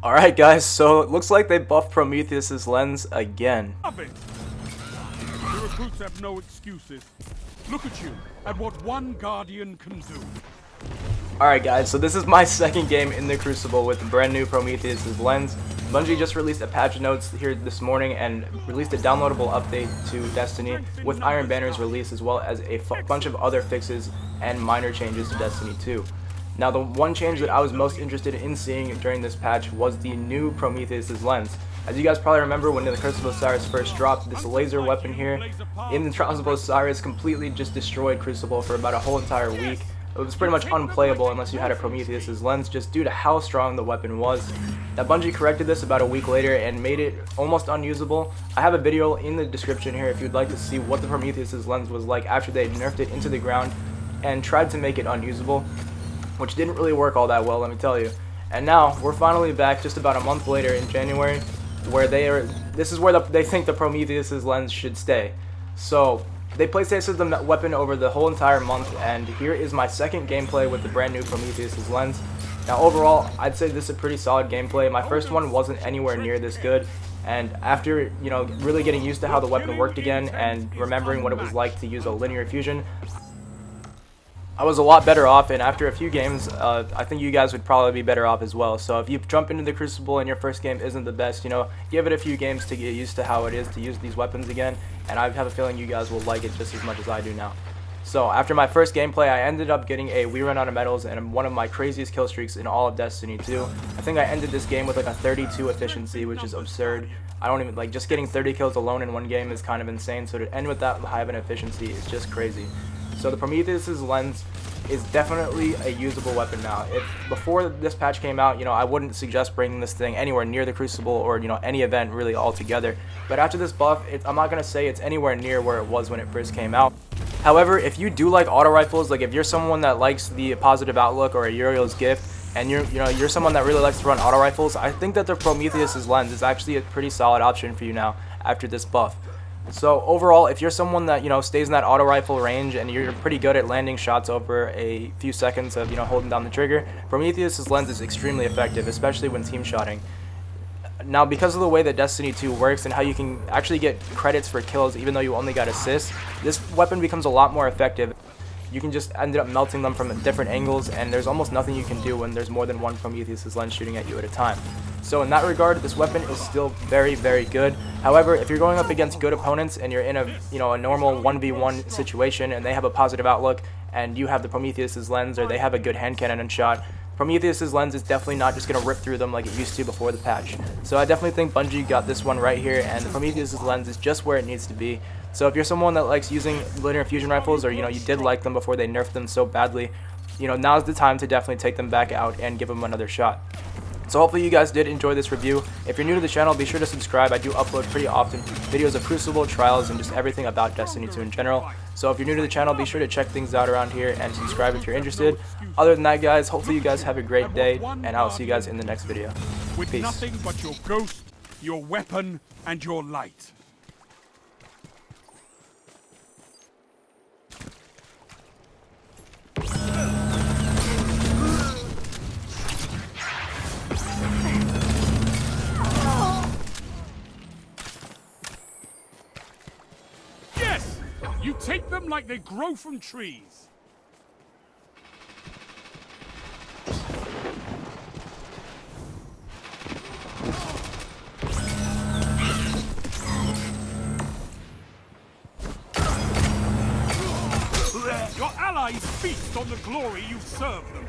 Alright guys, so it looks like they buffed Prometheus's lens again. Stop it! The recruits have no excuses. Look at you, at what one Guardian can do. Alright guys, so this is my second game in the Crucible with the brand new Prometheus's lens. Bungie just released a patch notes here this morning and released a downloadable update to Destiny with Iron Banner's release, as well as a bunch of other fixes and minor changes to Destiny 2. Now, the one change that I was most interested in seeing during this patch was the new Prometheus's lens. As you guys probably remember, when the Curse of Osiris first dropped, this laser weapon here in the Trials of Osiris completely just destroyed Crucible for about a whole entire week. It was pretty much unplayable unless you had a Prometheus's lens, just due to how strong the weapon was. Now, Bungie corrected this about a week later and made it almost unusable. I have a video in the description here if you'd like to see what the Prometheus's lens was like after they nerfed it into the ground and tried to make it unusable, which didn't really work all that well, let me tell you. And now we're finally back just about a month later in January, where this is where they think the Prometheus's lens should stay. So they PlayStation the weapon over the whole entire month, and here is my second gameplay with the brand new Prometheus's lens. Now overall, I'd say this is a pretty solid gameplay. My first one wasn't anywhere near this good, and after, you know, really getting used to how the weapon worked again and remembering what it was like to use a linear fusion, I was a lot better off, and after a few games, I think you guys would probably be better off as well. So if you jump into the Crucible and your first game isn't the best, you know, give it a few games to get used to how it is to use these weapons again, and I have a feeling you guys will like it just as much as I do now. So after my first gameplay, I ended up getting a We Run Out of Medals and one of my craziest kill streaks in all of Destiny 2. I think I ended this game with like a 32 efficiency, which is absurd. I don't even, like, just getting 30 kills alone in one game is kind of insane, so to end with that high of an efficiency is just crazy. So the Prometheus's lens is definitely a usable weapon now. Before this patch came out, you know, I wouldn't suggest bringing this thing anywhere near the Crucible or, you know, any event really altogether. But after this buff, I'm not gonna say it's anywhere near where it was when it first came out. However, if you do like auto rifles, like if you're someone that likes the Positive Outlook or a Uriel's Gift, and you're someone that really likes to run auto rifles, I think that the Prometheus's lens is actually a pretty solid option for you now after this buff. So overall, if you're someone that, you know, stays in that auto rifle range and you're pretty good at landing shots over a few seconds of, you know, holding down the trigger, Prometheus's lens is extremely effective, especially when team shotting. Now, because of the way that Destiny 2 works and how you can actually get credits for kills even though you only got assists, this weapon becomes a lot more effective. You can just end up melting them from different angles, and there's almost nothing you can do when there's more than one Prometheus's lens shooting at you at a time. So in that regard, this weapon is still very, very good. However, if you're going up against good opponents and you're in a, you know, a normal 1v1 situation and they have a Positive Outlook and you have the Prometheus's lens, or they have a good hand cannon and shot, Prometheus's lens is definitely not just going to rip through them like it used to before the patch. So I definitely think Bungie got this one right here, and the Prometheus's lens is just where it needs to be. So if you're someone that likes using linear fusion rifles, or, you know, you did like them before they nerfed them so badly, you know, now's the time to definitely take them back out and give them another shot. So hopefully you guys did enjoy this review. If you're new to the channel, be sure to subscribe. I do upload pretty often videos of Crucible, Trials, and just everything about Destiny 2 in general. So if you're new to the channel, be sure to check things out around here and subscribe if you're interested. Other than that, guys, hopefully you guys have a great day, and I'll see you guys in the next video. With Peace. nothing but your ghost, your weapon, and your light. Yes! You take them like they grow from trees. Your allies feast on the glory you serve them.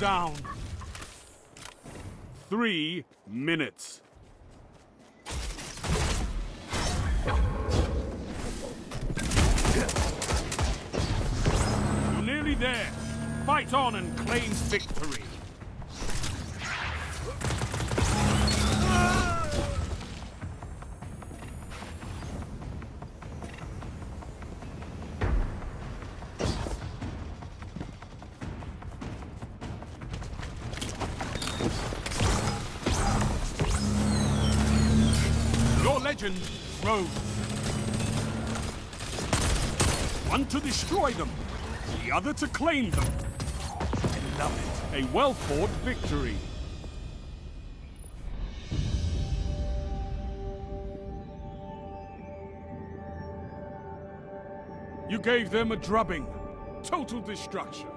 Down. 3 minutes. fight on and claim victory. Your legend grows. One to destroy them, the other to claim them. I love it. A well-fought victory. You gave them a drubbing. Total destruction.